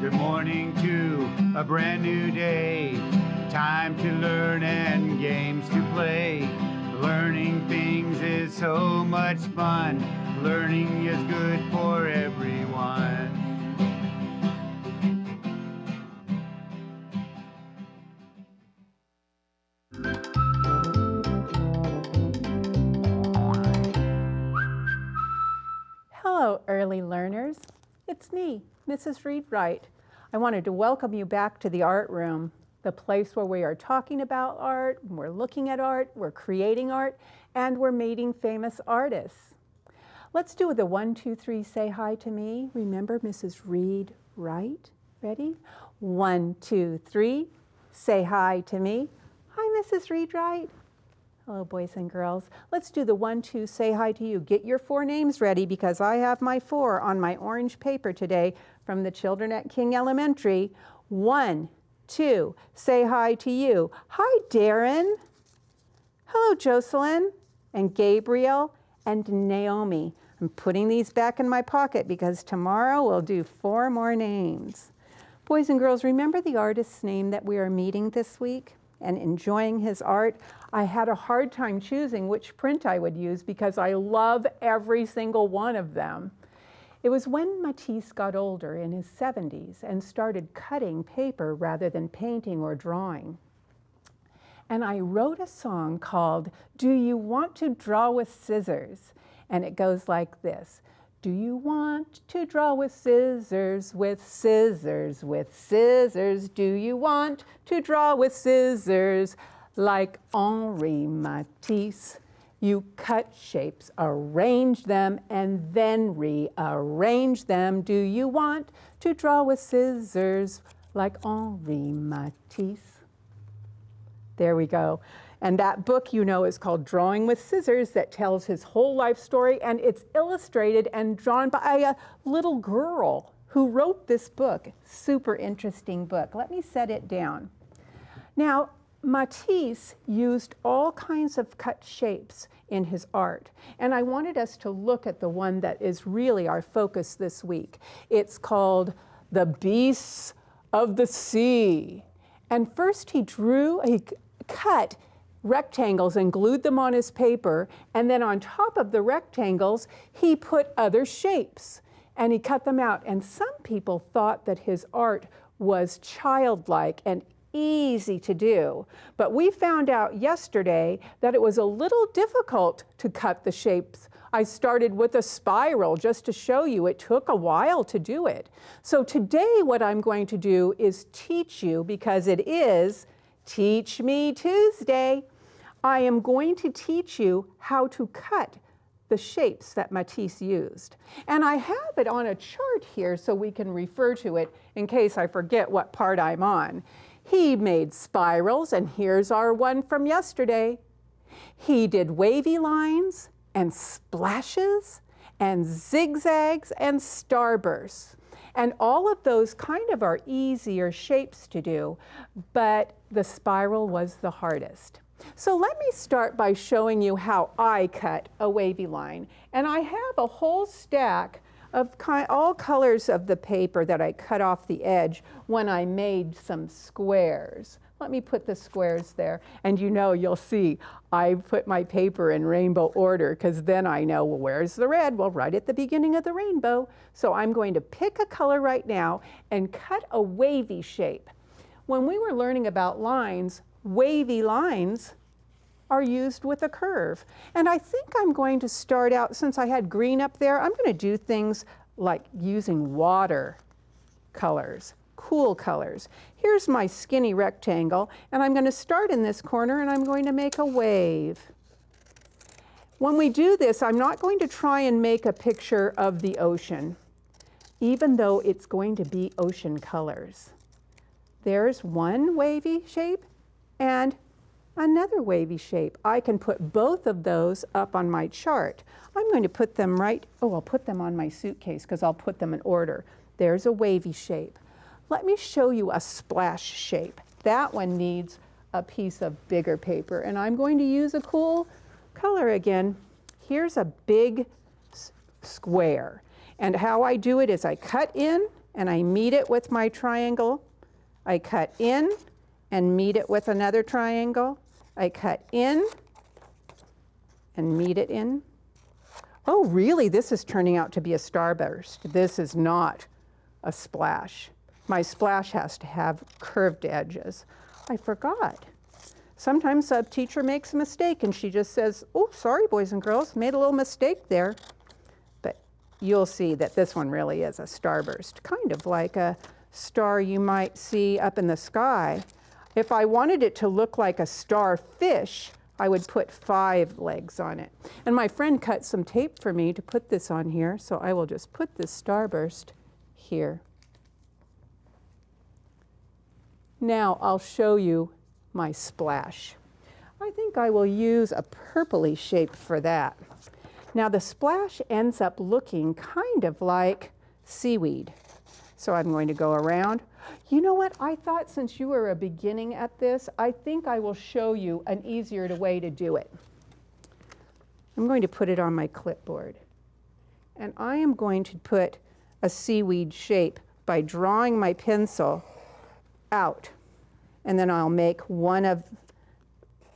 Good morning to a brand new day. Time to learn and games to play. Learning things is so much fun. Learning is good for everyone. Hello, early learners. It's me, Mrs. Reed Wright. I wanted to welcome you back to the art room, the place where we are talking about art, we're looking at art, we're creating art, and we're meeting famous artists. Let's do the 1, 2, 3, say hi to me. Remember Mrs. Reed Wright? Ready? 1, 2, 3, say hi to me. Hi, Mrs. Reed Wright. Hello, boys and girls. Let's do the 1, 2, say hi to you. Get your 4 names ready because I have my 4 on my orange paper today from the children at King Elementary. 1, 2, say hi to you. Hi, Darren. Hello, Jocelyn and Gabriel and Naomi. I'm putting these back in my pocket because tomorrow we'll do 4 more names. Boys and girls, remember the artist's name that we are meeting this week and enjoying his art? I had a hard time choosing which print I would use because I love every single one of them. It was when Matisse got older in his 70s and started cutting paper rather than painting or drawing. And I wrote a song called Do You Want to Draw with Scissors? And it goes like this. Do you want to draw with scissors, with scissors, with scissors? Do you want to draw with scissors like Henri Matisse? You cut shapes, arrange them, and then rearrange them. Do you want to draw with scissors like Henri Matisse? There we go. And that book, you know, is called Drawing with Scissors, that tells his whole life story, and it's illustrated and drawn by a little girl who wrote this book. Super interesting book. Let me set it down. Now, Matisse used all kinds of cut shapes in his art, and I wanted us to look at the one that is really our focus this week. It's called The Beasts of the Sea. And first he cut rectangles and glued them on his paper, and then on top of the rectangles he put other shapes and he cut them out. And some people thought that his art was childlike and easy to do, but we found out yesterday that it was a little difficult to cut the shapes. I started with a spiral just to show you it took a while to do it. So today what I'm going to do is teach you, because it is Teach Me Tuesday. I am going to teach you how to cut the shapes that Matisse used. And I have it on a chart here so we can refer to it in case I forget what part I'm on. He made spirals, and here's our one from yesterday. He did wavy lines and splashes and zigzags and starbursts. And all of those kind of are easier shapes to do, but the spiral was the hardest. So let me start by showing you how I cut a wavy line. And I have a whole stack of all colors of the paper that I cut off the edge when I made some squares. Let me put the squares there. And you know, you'll see I put my paper in rainbow order because then I know, well, where's the red? Well, right at the beginning of the rainbow. So I'm going to pick a color right now and cut a wavy shape. When we were learning about lines, wavy lines are used with a curve. And I think I'm going to start out, since I had green up there, I'm going to do things like using water colors, cool colors. Here's my skinny rectangle, and I'm going to start in this corner and I'm going to make a wave. When we do this, I'm not going to try and make a picture of the ocean, even though it's going to be ocean colors. There's one wavy shape and another wavy shape. I can put both of those up on my chart. I'm going to put them I'll put them on my suitcase because I'll put them in order. There's a wavy shape. Let me show you a splash shape. That one needs a piece of bigger paper, and I'm going to use a cool color again. Here's a big square, and how I do it is I cut in and I meet it with my triangle. I cut in and meet it with another triangle. I cut in and meet it in. Oh, really? This is turning out to be a starburst. This is not a splash. My splash has to have curved edges. I forgot. Sometimes a teacher makes a mistake and she just says, oh, sorry, boys and girls, made a little mistake there. But you'll see that this one really is a starburst, kind of like a star you might see up in the sky. If I wanted it to look like a starfish, I would put 5 legs on it. And my friend cut some tape for me to put this on here, so I will just put this starburst here. Now I'll show you my splash. I think I will use a purpley shape for that. Now the splash ends up looking kind of like seaweed. So I'm going to go around. You know what? I thought since you were a beginning at this, I think I will show you an easier way to do it. I'm going to put it on my clipboard. And I am going to put a seaweed shape by drawing my pencil out. And then I'll make one of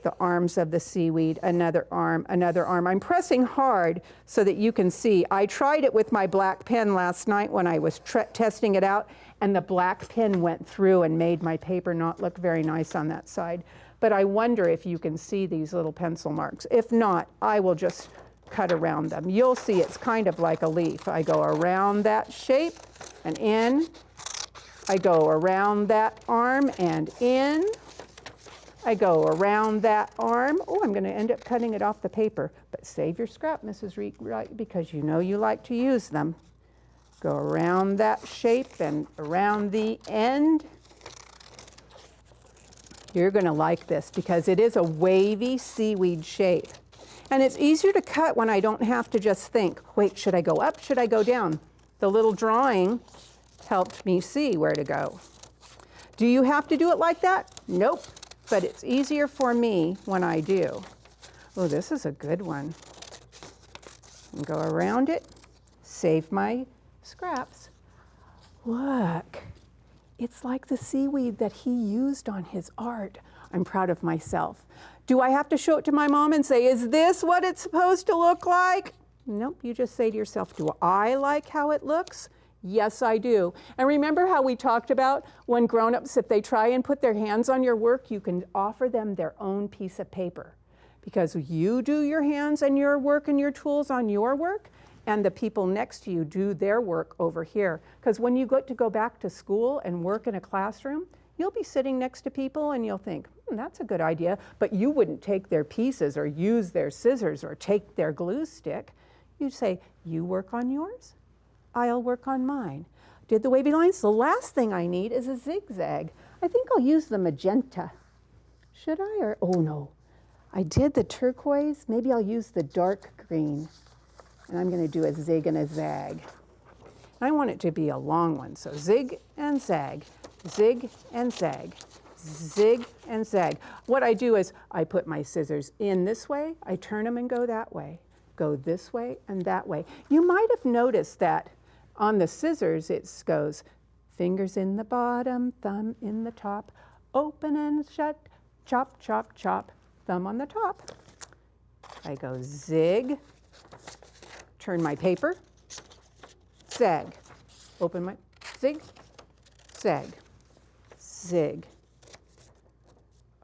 the arms of the seaweed, another arm, another arm. I'm pressing hard so that you can see. I tried it with my black pen last night when I was testing it out, and the black pen went through and made my paper not look very nice on that side. But I wonder if you can see these little pencil marks. If not, I will just cut around them. You'll see it's kind of like a leaf. I go around that shape and in. I go around that arm and in. I go around that arm. Oh, I'm going to end up cutting it off the paper. But save your scrap, Mrs. Wright, because you know you like to use them. Go around that shape and around the end. You're going to like this because it is a wavy seaweed shape. And it's easier to cut when I don't have to just think, wait, should I go up? Should I go down? The little drawing helped me see where to go. Do you have to do it like that? Nope. But it's easier for me when I do. Oh, this is a good one. And go around it, save my scraps. Look, it's like the seaweed that he used on his art. I'm proud of myself. Do I have to show it to my mom and say, is this what it's supposed to look like? Nope, you just say to yourself, do I like how it looks? Yes, I do. And remember how we talked about when grown-ups, if they try and put their hands on your work, you can offer them their own piece of paper. Because you do your hands and your work and your tools on your work, and the people next to you do their work over here. Because when you get to go back to school and work in a classroom, you'll be sitting next to people and you'll think, that's a good idea, but you wouldn't take their pieces or use their scissors or take their glue stick. You'd say, you work on yours, I'll work on mine. Did the wavy lines? The last thing I need is a zigzag. I think I'll use the magenta. Should I? Or, oh no, I did the turquoise. Maybe I'll use the dark green. And I'm going to do a zig and a zag. I want it to be a long one, so zig and zag, zig and zag, zig and zag. What I do is I put my scissors in this way, I turn them and go that way, go this way and that way. You might have noticed that on the scissors it goes fingers in the bottom, thumb in the top, open and shut, chop, chop, chop, thumb on the top. I go zig, turn my paper, zag, open my, zig, zag, zig.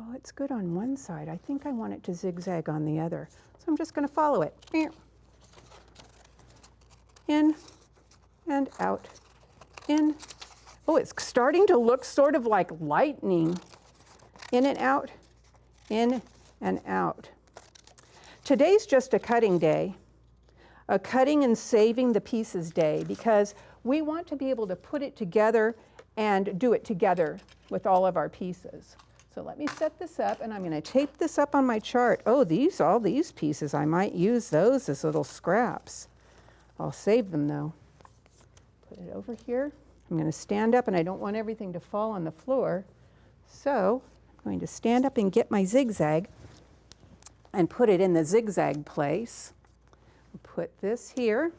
Oh, it's good on one side. I think I want it to zigzag on the other. So I'm just going to follow it. In and out, in. Oh, it's starting to look sort of like lightning. In and out, in and out. Today's just a cutting day. A cutting and saving the pieces day, because we want to be able to put it together and do it together with all of our pieces. So let me set this up, and I'm going to tape this up on my chart. Oh, all these pieces, I might use those as little scraps. I'll save them though. Put it over here. I'm going to stand up, and I don't want everything to fall on the floor. So I'm going to stand up and get my zigzag and put it in the zigzag place. Put this here.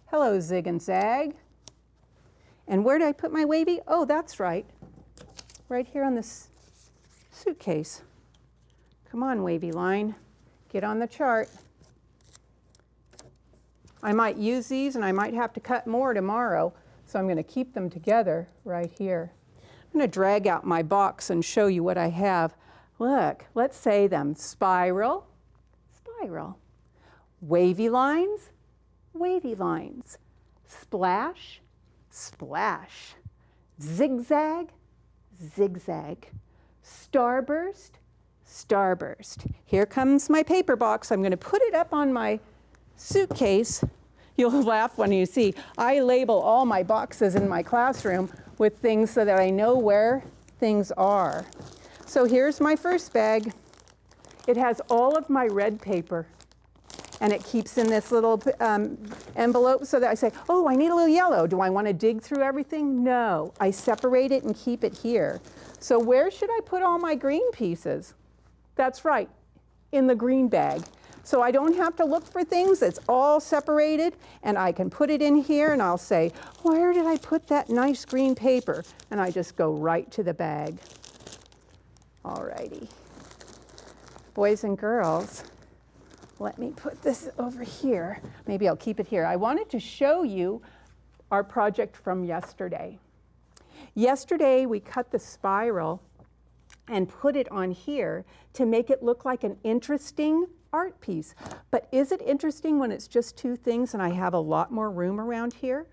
Hello, zig and zag. And where did I put my wavy? Oh, that's right. Right here on this suitcase. Come on, wavy line. Get on the chart. I might use these and I might have to cut more tomorrow, so I'm going to keep them together right here. I'm going to drag out my box and show you what I have. Look, let's say them. Spiral, spiral. Wavy lines, wavy lines. Splash, splash. Zigzag, zigzag. Starburst, starburst. Here comes my paper box. I'm going to put it up on my suitcase. You'll laugh when you see. I label all my boxes in my classroom with things so that I know where things are. So here's my first bag. It has all of my red paper, and it keeps in this little envelope so that I say, oh, I need a little yellow. Do I want to dig through everything? No, I separate it and keep it here. So where should I put all my green pieces? That's right, in the green bag. So I don't have to look for things, it's all separated, and I can put it in here and I'll say, where did I put that nice green paper? And I just go right to the bag. Alrighty. Boys and girls, let me put this over here. Maybe I'll keep it here. I wanted to show you our project from yesterday. Yesterday we cut the spiral and put it on here to make it look like an interesting art piece. But is it interesting when it's just two things and I have a lot more room around here?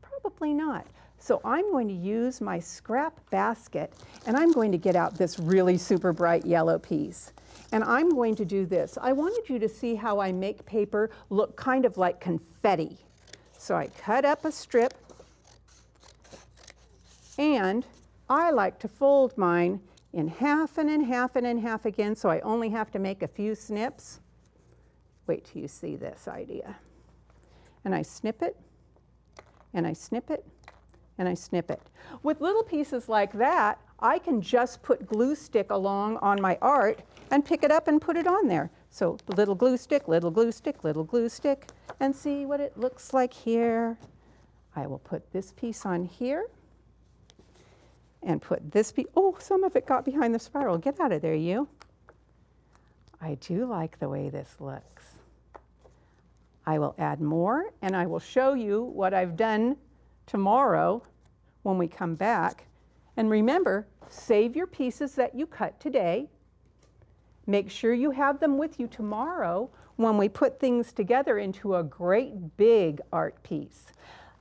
Probably not. So I'm going to use my scrap basket and I'm going to get out this really super bright yellow piece. And I'm going to do this. I wanted you to see how I make paper look kind of like confetti. So I cut up a strip and I like to fold mine in half and in half and in half again, so I only have to make a few snips. Wait till you see this idea. And I snip it, and I snip it, and I snip it. With little pieces like that, I can just put glue stick along on my art and pick it up and put it on there. So little glue stick, little glue stick, little glue stick, and see what it looks like here. I will put this piece on here. And put this piece, oh, some of it got behind the spiral. Get out of there, you. I do like the way this looks. I will add more, and I will show you what I've done tomorrow when we come back. And remember, save your pieces that you cut today. Make sure you have them with you tomorrow when we put things together into a great big art piece.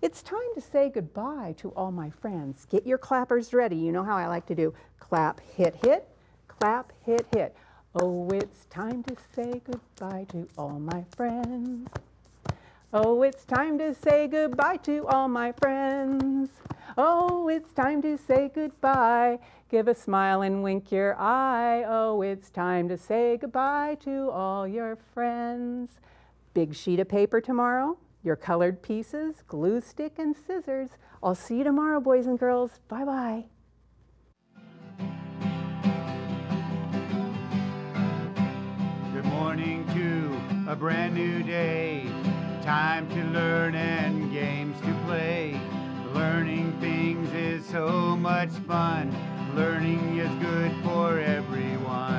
It's time to say goodbye to all my friends. Get your clappers ready. You know how I like to do clap, hit, hit, clap, hit, hit. Oh, it's time to say goodbye to all my friends. Oh, it's time to say goodbye to all my friends. Oh, it's time to say goodbye. Give a smile and wink your eye. Oh, it's time to say goodbye to all your friends. Big sheet of paper tomorrow. Your colored pieces, glue stick, and scissors. I'll see you tomorrow, boys and girls. Bye-bye. Good morning to a brand new day. Time to learn and games to play. Learning things is so much fun. Learning is good for everyone.